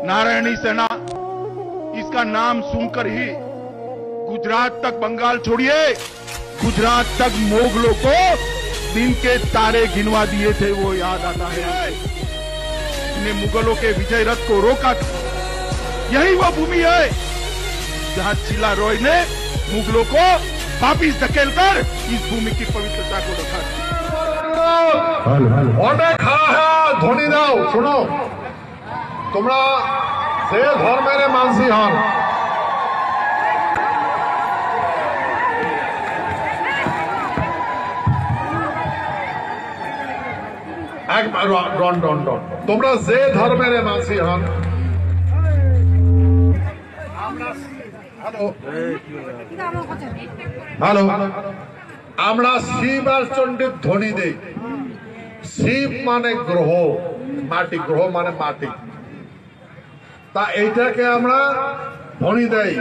नारायणी सेना, इसका नाम सुनकर ही गुजरात तक, बंगाल छोड़िए, गुजरात तक मुगलों को दिन के तारे गिनवा दिए थे, वो याद आता है। ने मुगलों के विजय रथ को रोका था। यही वो भूमि है जहां चिल्ला रॉय ने मुगलों को वापिस धकेलकर इस भूमि की पवित्रता को रखा था। ध्वनि दाओ, सुनो, তোমরা যে ধর্মের মানসি হন, তোমরা যে ধর্মের মানসি হন, হ্যালো, আমরা শিব আর চণ্ডীর ধ্বনি দেই। শিব মানে গ্রহ, মাটি, গ্রহ মানে মাটি, তা এইটাকে আমরা ধ্বনি দেই।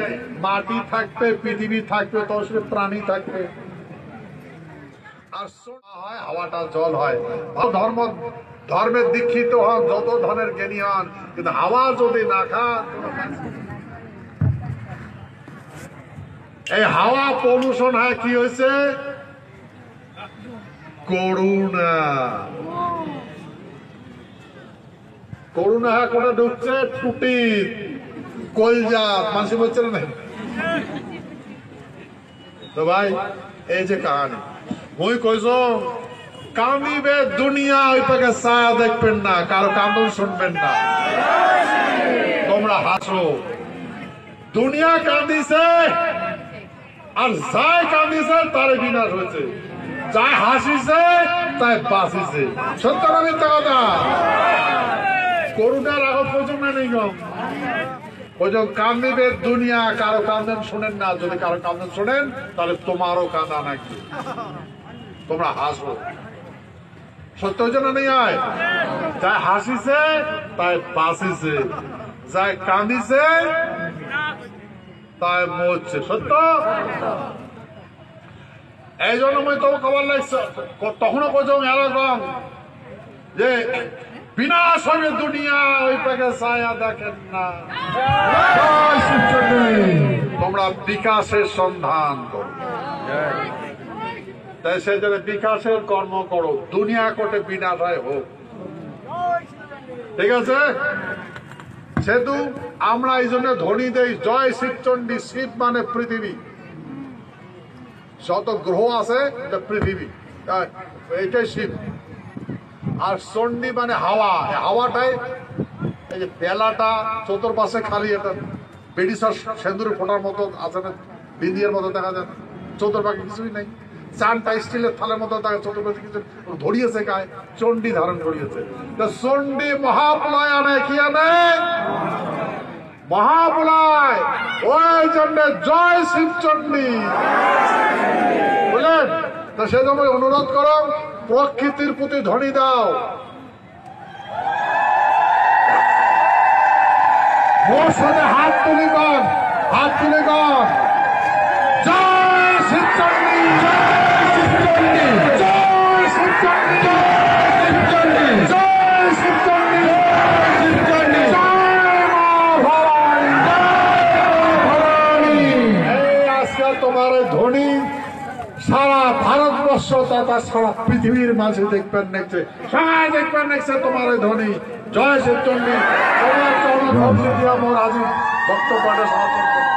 মাটি থাকবে, পৃথিবী থাকবে, তোর সাথে প্রাণী থাকবে, আর হয় হাওয়াটা জল হয়। ধর্মের দীক্ষিত হন, যত ধনের জ্ঞানী হন, কিন্তু হাওয়া যদি না খান, এই হাওয়া পলিউশন হয়, কি হয়েছে? করুণা। করুণা হয় কোটা ঢুকছে টুটি কলজা, মানুষ বলছে না। তো ভাই, এই যে কাহানি মই কইস, কান্দিবে দুনিয়া, ওই পাকে ছায়া দেখবেন না, কারো কান্দন শুনবেন না, তোমরা হাসো। দুনিয়া কান্দিছে, আর যাই কান্দিছে তারে বিনাশ হয়েছে, যাই হাসিছে তাই বাঁচিছে। সত্য না মিথ্যা কথা? করুণার আগত পর্যন্ত নেই গো, কান্দিবে দুনিয়া, কারো কান্দন শোনেন না। যদি কারো কান্দন শোনেন, তাহলে তোমারও কান্দা নাকি, তোমরা হাসো। সত্য হয়েছে না নেই? আয় যাই হাসিছে তাই বাঁচিছে, যাই কান্দিছে তাই মরছে। সত্য? এই জন্য আমি তো খবর লাগছে, তখনও পর্যন্ত এরকম যে বিনাশ হবে দুনিয়া, ওই পাকে ছায়া দেখেন না। তোমরা বিকাশের সন্ধান করো, তাই সে জন্য বিকাশের কর্ম করো, দুনিয়া কোটে বিনাশ হয় হোক। ঠিক আছে? সেতু আমরা এই জন্য ধ্বনি দেই, জয় শিবচণ্ডী। শিব মানে পৃথিবী, যত গ্রহ আছে এটা পৃথিবী, এইটাই শিব। আর চণ্ডী মানে হাওয়া, হাওয়াটাই এই যে বেলাটা চতুর্পাশে খালি, এটা বেডিসার সেন্দুর ফোটার মতো আছে না, বিন্দিয়ার মতো দেখা যায়, চতুর্পাশে কিছুই নেই। চানটা স্টিলের থালের মতো দেখা, চতুর্পাশে কিছু ধরিয়েছে গায়ে, চণ্ডী ধারণ করিয়েছে। চণ্ডী মহাপ্রলয় আনে, কি আনে? মহাপ্রলয়। ওই জন্য জয় শিবচণ্ডী, বুঝলেন? তা সেই জন্য অনুরোধ করো, প্রকৃতির প্রতি ধ্বনি দাও। ওর সাথে হাত তুলি কর, হাত তুলে কর, জয় শিবচণ্ডী, জয় শিবচণ্ডী, জয় শিবচণ্ডী, জয় শিবচণ্ডী, জয় শিবচণ্ডী, জয় মা ভবানী, জয় ভবানী। এই আজকাল তোমার ধ্বনি সারা ভারতবর্ষ তথা সারা পৃথিবীর মাঝে দেখবেন নেছে, সবাই দেখবেন নেছে তোমার ধ্বনি। জয় শিবচণ্ডী। তোমার চরণ ভক্তি দিয়ে আমার আজি বক্তব্যটা সমাপন করব।